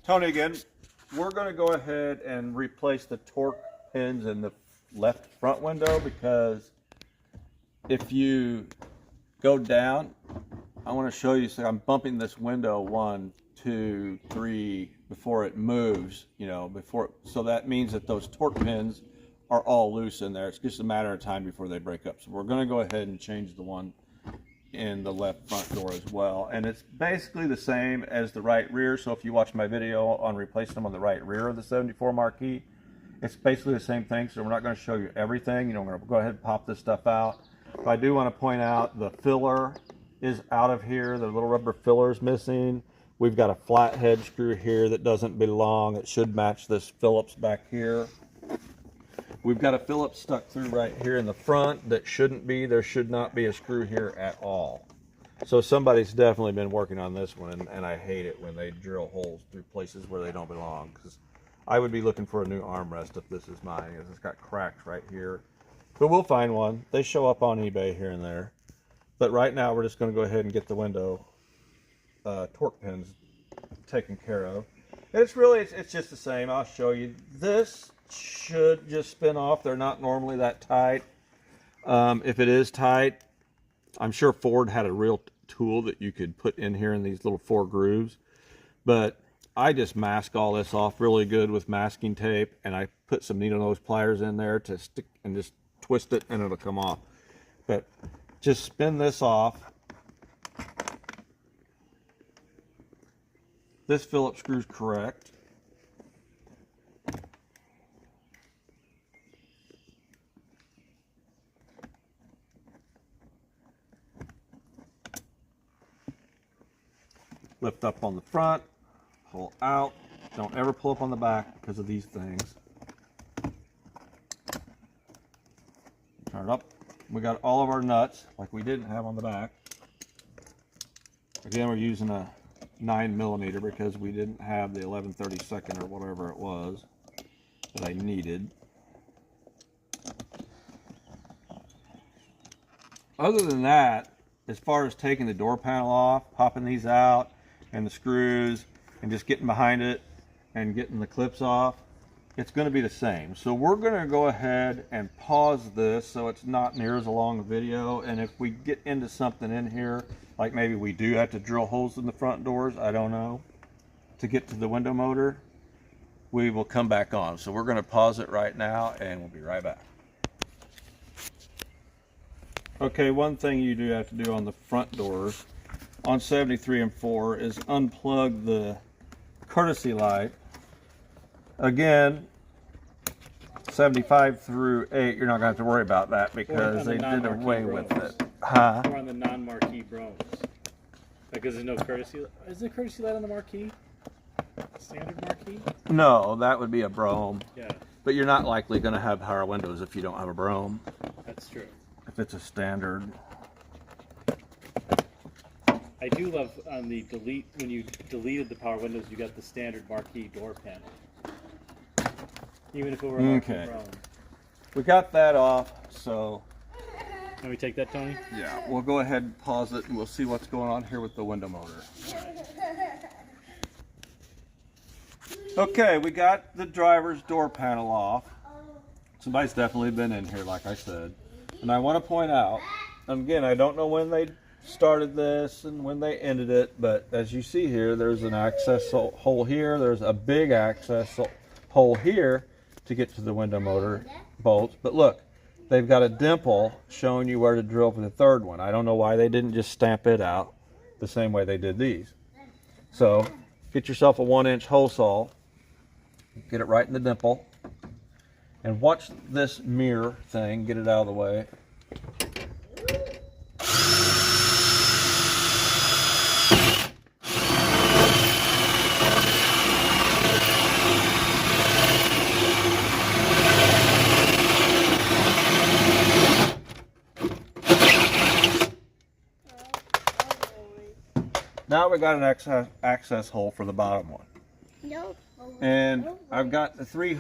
Tony again. We're going to go ahead and replace the torque pins in the left front window, because if you go down, I want to show you, so I'm bumping this window 1, 2, 3 before it moves, so that means that those torque pins are all loose in there. It's just a matter of time before they break up. So we're going to go ahead and change the one in the left front door as well, and it's basically the same as the right rear. So if you watch my video on replacing them on the right rear of the 74 Marquis, it's basically the same thing. So we're not going to show you everything. We're going to go ahead and pop this stuff out. But I do want to point out the filler is out of here. The little rubber filler is missing. We've got a flathead screw here that doesn't belong. It should match this Phillips back here. We've got a Phillips stuck through right here in the front that shouldn't be. There should not be a screw here at all. So somebody's definitely been working on this one, and I hate it when they drill holes through places where they don't belong, because I would be looking for a new armrest if this is mine. It's got cracks right here. But we'll find one. They show up on eBay here and there. But right now we're just going to go ahead and get the window torque pins taken care of. And it's just the same. I'll show you. This should just spin off. They're not normally that tight. If it is tight, I'm sure Ford had a real tool that you could put in here in these little 4 grooves. But I just mask all this off really good with masking tape, and I put some needle nose pliers in there to stick and just twist it, and it'll come off. But just spin this off. This Phillips screw's correct. Lift up on the front, pull out. Don't ever pull up on the back because of these things. Turn it up. We got all of our nuts like we didn't have on the back. Again, we're using a 9mm because we didn't have the 11/32 or whatever it was that I needed. Other than that, as far as taking the door panel off, popping these out, and the screws, and just getting behind it and getting the clips off, it's going to be the same. So we're going to go ahead and pause this so it's not near as long a video. And if we get into something in here, like maybe we do have to drill holes in the front doors, I don't know, to get to the window motor, we will come back on. So we're going to pause it right now, and we'll be right back. Okay, one thing you do have to do on the front doors on 73 and 4 is unplug the courtesy light. Again, 75 through 8, you're not going to have to worry about that because they did away with it. Huh? Or on the non-Marquis Broughams. Because there's no courtesy. Is there courtesy light on the Marquis? Standard Marquis? No, that would be a Brougham. Yeah. But you're not likely going to have power windows if you don't have a Brougham. That's true. If it's a standard. I do love on the delete, when you deleted the power windows, you got the standard Marquis door panel. Even if it were a Marquis Brougham. We got that off, so... Can we take that, Tony? Yeah, we'll go ahead and pause it, and we'll see what's going on here with the window motor. Okay, we got the driver's door panel off. Somebody's definitely been in here, like I said. And I want to point out, again, I don't know when they started this and when they ended it, but as you see here, there's an access hole here. There's a big access hole here to get to the window motor bolts. But look, they've got a dimple showing you where to drill for the third one. I don't know why they didn't just stamp it out the same way they did these. So get yourself a 1-inch hole saw, get it right in the dimple, and watch this mirror thing, get it out of the way. Now we got an access hole for the bottom one. Nope. And I've got the three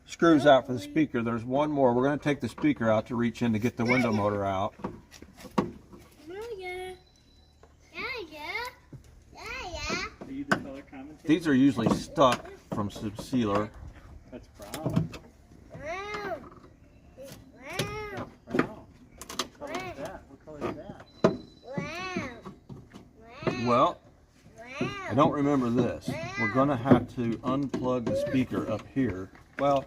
screws out for the speaker. There's one more. We're going to take the speaker out to reach in to get the window motor out. read the color commentator? These are usually stuck from some sealer. That's brown. Wow. Wow. Brown. What color is that? What color is that? Wow. Well, Wow. I don't remember this. We're gonna have to unplug the speaker up here. Well,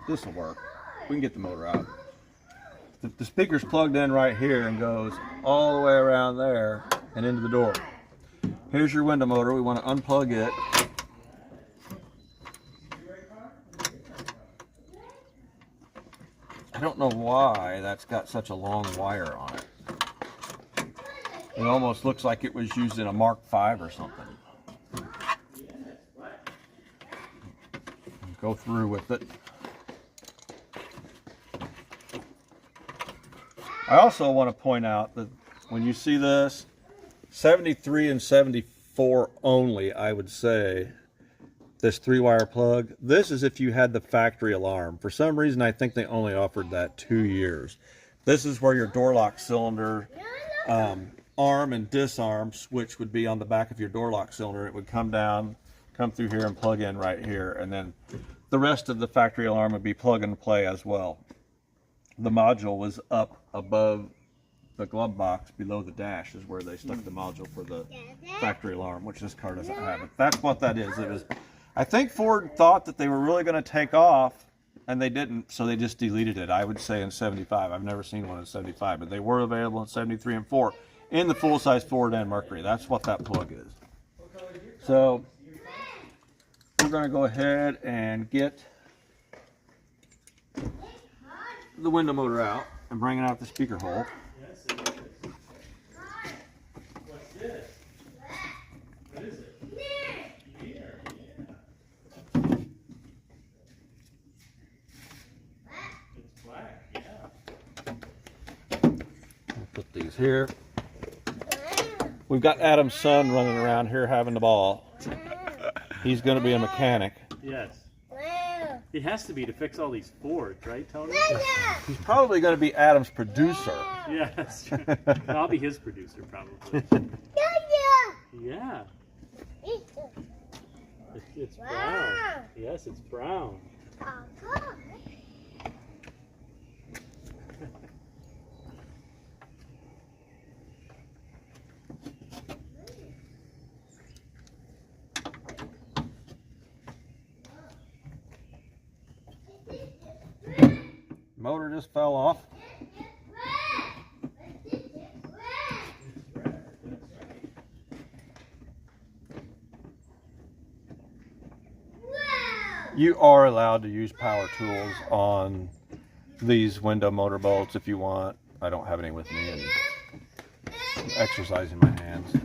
this will work. We can get the motor out. The speaker's plugged in right here and goes all the way around there and into the door. Here's your window motor. We want to unplug it. I don't know why that's got such a long wire on it. It almost looks like it was used in a Mark V or something. Go through with it. I also want to point out that when you see this, 73 and 74 only, I would say, this 3-wire plug, this is if you had the factory alarm. For some reason, I think they only offered that 2 years. This is where your door lock cylinder arm and disarm switch would be on the back of your door lock cylinder. It would come down, come through here and plug in right here, and then the rest of the factory alarm would be plug and play as well. The module was up above the glove box below the dash is where they stuck the module for the factory alarm, which this car doesn't have. It. That's what that is. It was, I think Ford thought that they were really going to take off, and they didn't, so they just deleted it. I would say in 75. I've never seen one in 75, but they were available in 73 and 4 in the full-size Ford and Mercury. That's what that plug is. So we're going to go ahead and get the window motor out and bring it out the speaker hole. What's this? What is it? Mirror. Yeah. It's black. Yeah. We'll put these here. We've got Adam's son running around here having the ball. He's going to be a mechanic. Yes. Wow. He has to be to fix all these Fords, right, Tony? He's probably going to be Adam's producer. Yeah, that's true. I'll be his producer, probably. Yeah. It's brown. Wow. Yes, it's brown. Motor just fell off. You are allowed to use power tools on these window motor bolts if you want. I don't have any with me and I'm exercising my hands.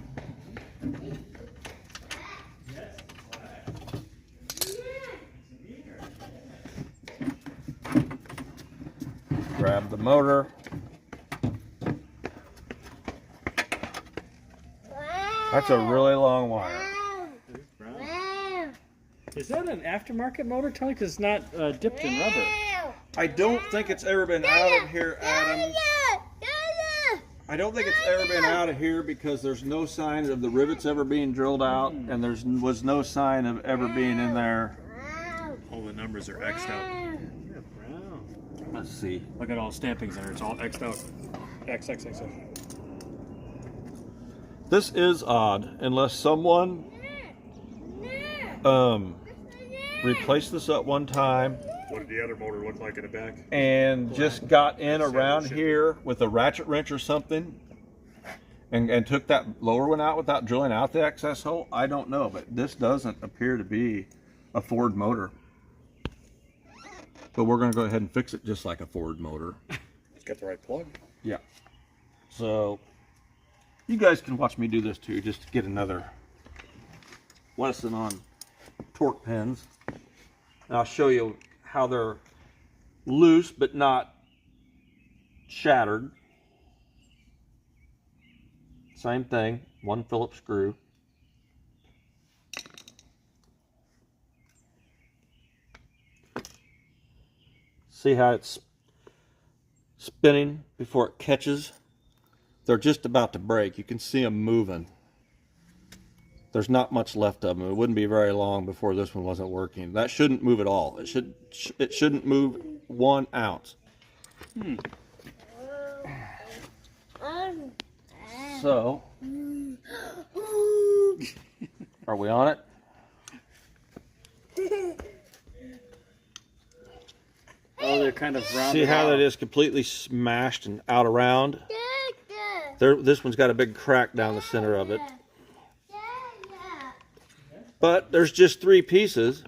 Grab the motor. That's a really long wire. It's brown. Is that an aftermarket motor, Tony? Because it's not dipped in rubber. I don't think it's ever been out of here, Adam. I don't think it's ever been out of here because there's no sign of the rivets ever being drilled out, and there was no sign of ever being in there. All the numbers are X'd out. Yeah, brown. Let's see. Look at all the stampings in there. It's all X'd out. X, X, X, X. This is odd, unless someone replaced this at one time What did the other motor look like in the back? and just got in around here with a ratchet wrench or something and took that lower one out without drilling out the access hole. I don't know, but this doesn't appear to be a Ford motor. But we're going to go ahead and fix it just like a Ford motor. It's got the right plug. Yeah. So you guys can watch me do this too, just to get another lesson on torque pins. And I'll show you how they're loose but not shattered. Same thing, one Phillips screw. See how it's spinning before it catches? They're just about to break. You can see them moving. There's not much left of them. It wouldn't be very long before this one wasn't working. That shouldn't move at all. It shouldn't move 1 ounce. So, are we on it? Oh, they're kind of round. See how that is completely smashed and out around? This one's got a big crack down the center of it. But there's just 3 pieces.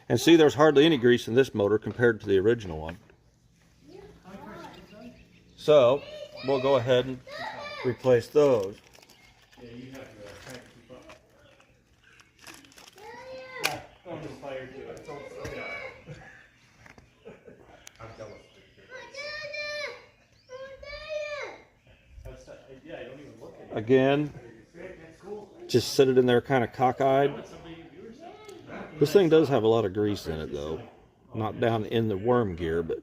And see, there's hardly any grease in this motor compared to the original one. So, we'll go ahead and replace those. Yeah, you have to try to keep up. Don't just fire to it. Yeah, I don't even look at it. Again, just set it in there kind of cockeyed. This thing does have a lot of grease in it though. Not down in the worm gear, but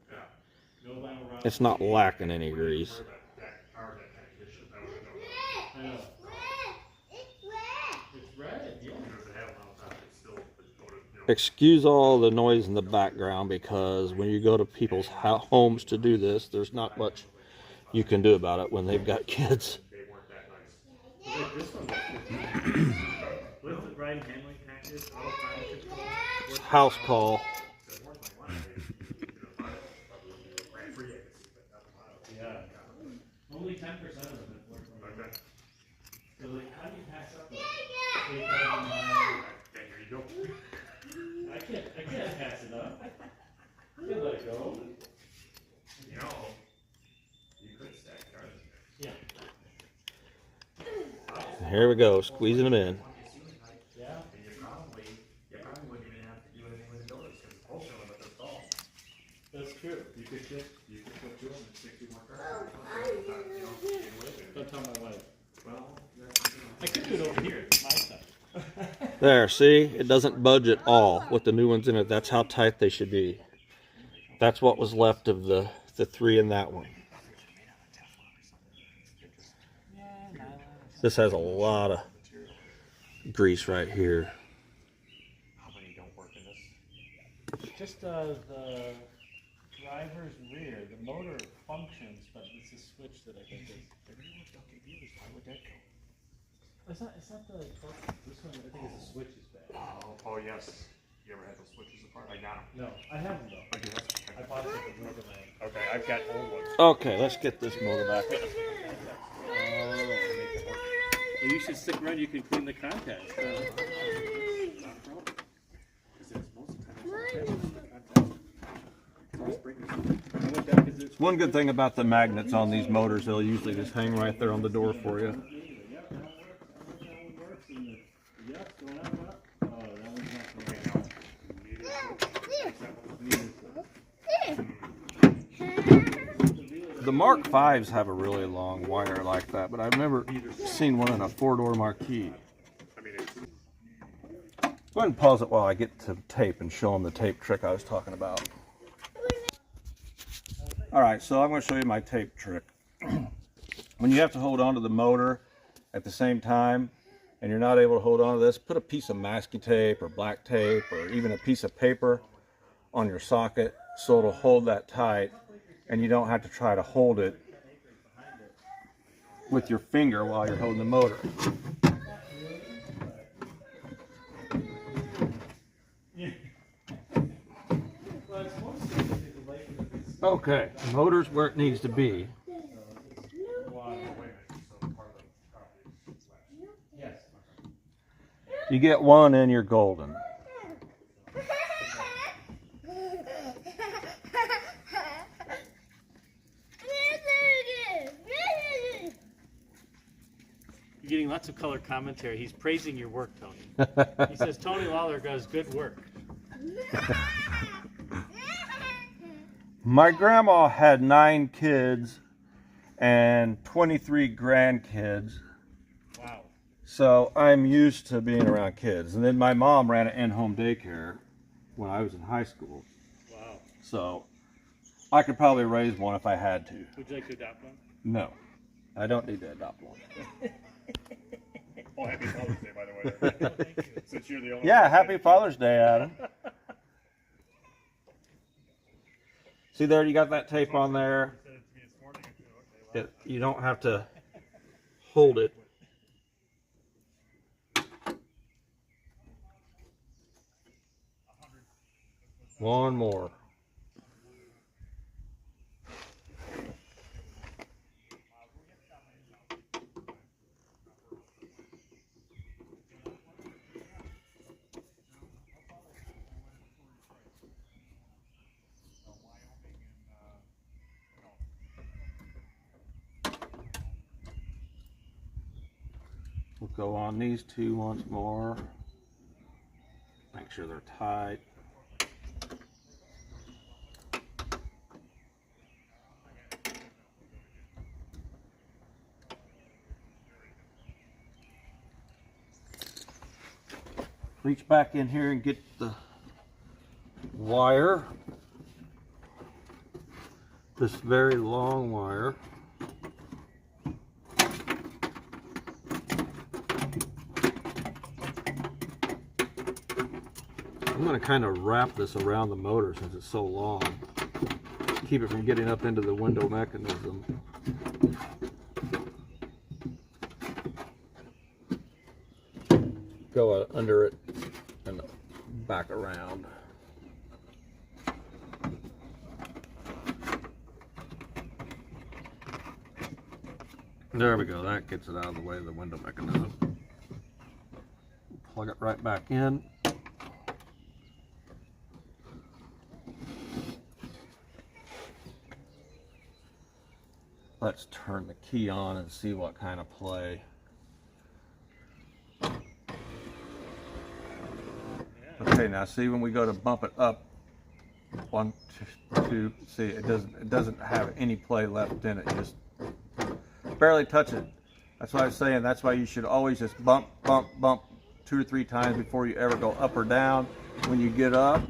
it's not lacking any grease. Excuse all the noise in the background because when you go to people's homes to do this, there's not much you can do about it when they've got kids. It's house call. Yeah. Only 10% of them work. So like, how do you pass up 8,000 miles? There you go. I can't pass it up. I can't let it go. You know, you could stack cars. Yeah. Here we go, squeezing them in. Yeah. And you probably wouldn't even have to do anything with the doors because the wholesale limit is stalled. That's true. You could put 2 of them and 60 more cars. Don't tell my wife. Well, I could do it over here. It's my side. There, see? It doesn't budge at all with the new ones in it. That's how tight they should be. That's what was left of the 3 in that one. This has a lot of grease right here. how many don't work in this? Just the driver's rear. The motor functions, but it's a switch that I think is. Why would that go? It's not the torque. This one, I think is the switch is bad. Oh yes. You ever had those switches apart? I got them. No, I have them though. I do. I bought it at the Brougham. Okay, I've got old ones. Okay, let's get this motor back in. Well, you should stick around. You can clean the contacts. One good thing about the magnets on these motors, they'll usually just hang right there on the door for you. The Mark 5s have a really long wire like that, but I've never seen one in a 4-door Marquis. Go ahead and pause it while I get to tape and show them the tape trick I was talking about. Alright, so I'm going to show you my tape trick. When you have to hold on to the motor at the same time and you're not able to hold on to this, put a piece of masking tape or black tape or even a piece of paper on your socket so it'll hold that tight and you don't have to try to hold it with your finger while you're holding the motor. Okay, the motor's where it needs to be. You get one and you're golden. You're getting lots of color commentary. He's praising your work, Tony. He says Tony Lawler does good work. My grandma had 9 kids and 23 grandkids. Wow. So I'm used to being around kids. And then my mom ran an in-home daycare when I was in high school. Wow. So I could probably raise one if I had to. Would you like to adopt one? No, I don't need to adopt one. way. Since you're the only Yeah, one happy saying- Father's Day, Adam. See there, you got that tape on there. You said it to me this morning. I said, okay, well, You don't have to hold it. One more. We'll go on these two once more. Make sure they're tight. Reach back in here and get the wire. This very long wire. I'm going to kind of wrap this around the motor since it's so long. Keep it from getting up into the window mechanism. Go under it and back around. There we go, that gets it out of the way of the window mechanism. Plug it right back in. Let's turn the key on and see what kind of play. Okay, now see when we go to bump it up, 1, 2, see it doesn't have any play left in it, just barely touch it. That's why I was saying that's why you should always just bump, bump, bump 2 or 3 times before you ever go up or down. When you get up,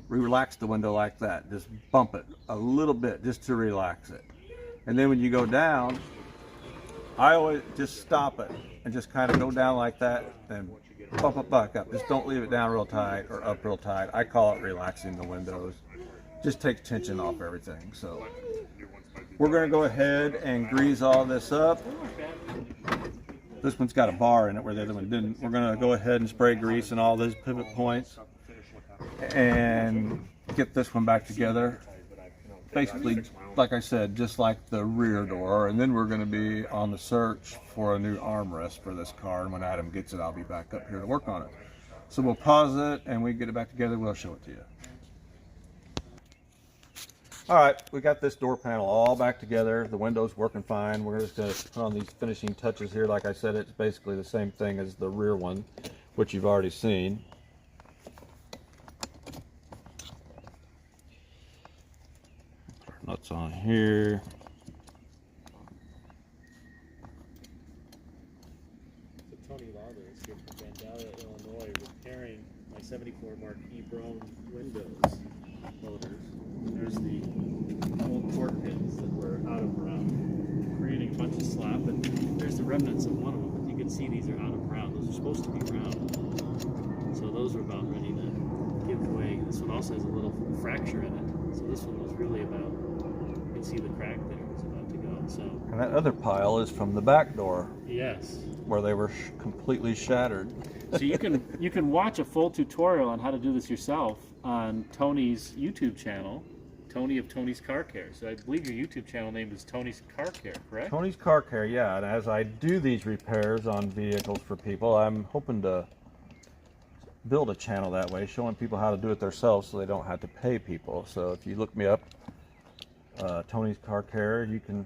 relax the window like that. Just bump it a little bit just to relax it. And then when you go down, I always just stop it and just kind of go down like that and bump it back up. Just don't leave it down real tight or up real tight. I call it relaxing the windows. Just takes tension off everything. So we're going to go ahead and grease all this up. This one's got a bar in it where the other one didn't. We're going to go ahead and spray grease in all those pivot points and get this one back together. Basically, like I said, just like the rear door, and then we're going to be on the search for a new armrest for this car, and when Adam gets it, I'll be back up here to work on it. So we'll pause it, and we get it back together, we'll show it to you. Alright, we got this door panel all back together, the window's working fine. We're just going to put on these finishing touches here. Like I said, it's basically the same thing as the rear one, which you've already seen. Nuts on here. So Tony Lauder is here from Vandalia, Illinois, repairing my '74 Marquis Brougham windows motors. There's the old torque pins that were out of round, creating a bunch of slap, and there's the remnants of one of them. But you can see these are out of round. Those are supposed to be round. So those are about ready to give way. This one also has a little fracture in it. So this one was really about, you can see the crack there, it was about to go. So, And that other pile is from the back door, yes. where they were completely shattered. So you can watch a full tutorial on how to do this yourself on Tony's YouTube channel, Tony of Tony's Car Care. So I believe your YouTube channel name is Tony's Car Care, correct? Tony's Car Care, yeah. And as I do these repairs on vehicles for people, I'm hoping to build a channel that way, showing people how to do it themselves so they don't have to pay people. So if you look me up, Tony's Car Care, you can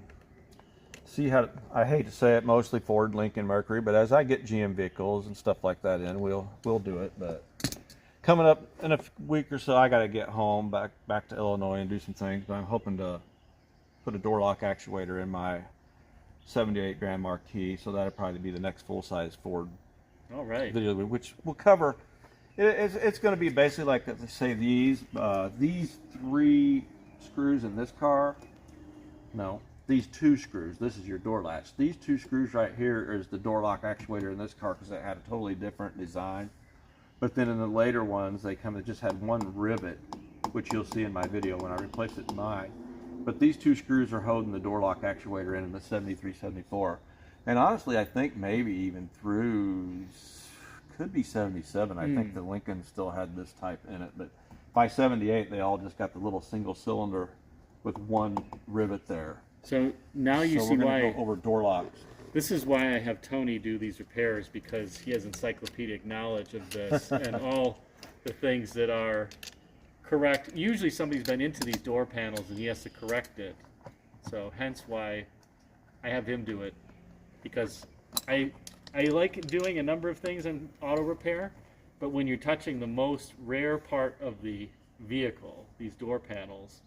see how to, I hate to say it, mostly Ford, Lincoln, Mercury, but as I get GM vehicles and stuff like that in, we'll do it. But coming up in a week or so, I got to get home back to Illinois and do some things, but I'm hoping to put a door lock actuator in my 78 Grand Marquis, so that'll probably be the next full-size Ford video, which will cover. It's going to be basically like, say, these 3 screws in this car. No, these two screws. This is your door latch. These two screws right here is the door lock actuator in this car because it had a totally different design. But then in the later ones, they just had one rivet, which you'll see in my video when I replace it in mine. But these two screws are holding the door lock actuator in the 73, 74. And honestly, I think maybe even through, could be 77. I think the Lincoln still had this type in it. But by 78, they all just got the little single cylinder with one rivet there. So now you see we're why gonna go over door locks. this is why I have Tony do these repairs, because he has encyclopedic knowledge of this and all the things that are correct. Usually somebody's been into these door panels and he has to correct it. So hence why I have him do it, because I like doing a number of things in auto repair, but when you're touching the most rare part of the vehicle, these door panels,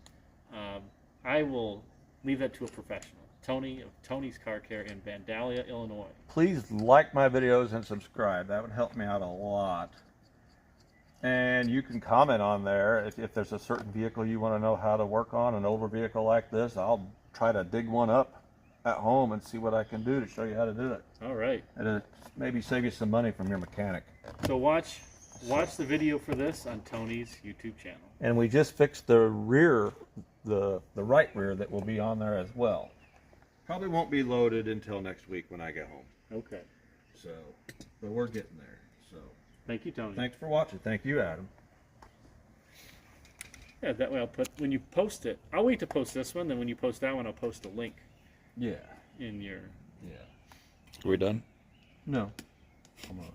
I will leave that to a professional. Tony of Tony's Car Care in Vandalia, Illinois. Please like my videos and subscribe. That would help me out a lot. And you can comment on there if there's a certain vehicle you want to know how to work on, an older vehicle like this. I'll try to dig one up at home and see what I can do to show you how to do it. All right. And maybe save you some money from your mechanic. So watch the video for this on Tony's YouTube channel. And we just fixed the rear, the right rear that will be on there as well. Probably won't be loaded until next week when I get home. Okay. So, but we're getting there. So, Thank you, Tony. thanks for watching. Thank you, Adam. Yeah, that way I'll put, when you post it, I'll wait to post this one, then when you post that one, I'll post a link Yeah. in your... Yeah. Are we done? No. Almost.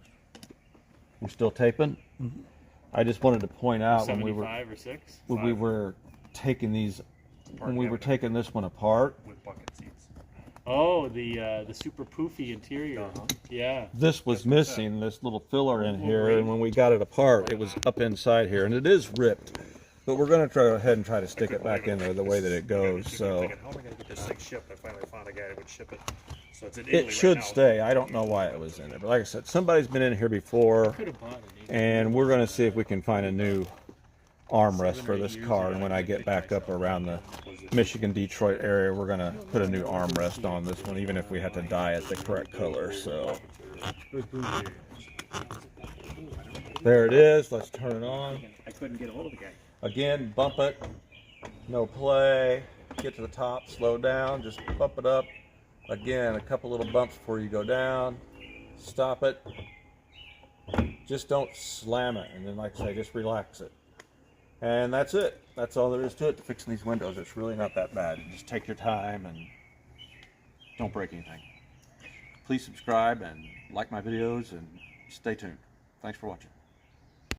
We're still taping? Mm-hmm. I just wanted to point out when we were 75 or 6? when we were taking these when we were taking this one apart. With bucket seats. Oh, the super poofy interior. Yeah. This was missing, this little filler in here, and when we got it apart, it was up inside here, and it is ripped. But we're going to go ahead and try to stick it back in there the way that it goes. So Thinking, how am I going to get this thing shipped? I finally found a guy that would ship it. So it's in Italy it right should now. stay. I don't know why it was in there, but like I said, somebody's been in here before, Could have bought it. and we're going to see if we can find a new armrest for this car. And when I get back up around the Michigan, Detroit area, we're going to put a new armrest on this one, even if we have to dye it the correct color. So there it is. Let's turn it on. I couldn't get a hold of the guy. Again, bump it, no play, get to the top, slow down, just bump it up. Again, a couple little bumps before you go down, stop it, just don't slam it, and then like I say, just relax it. And that's it. That's all there is to it to fixing these windows. It's really not that bad. Just take your time and don't break anything. Please subscribe and like my videos and stay tuned. Thanks for watching.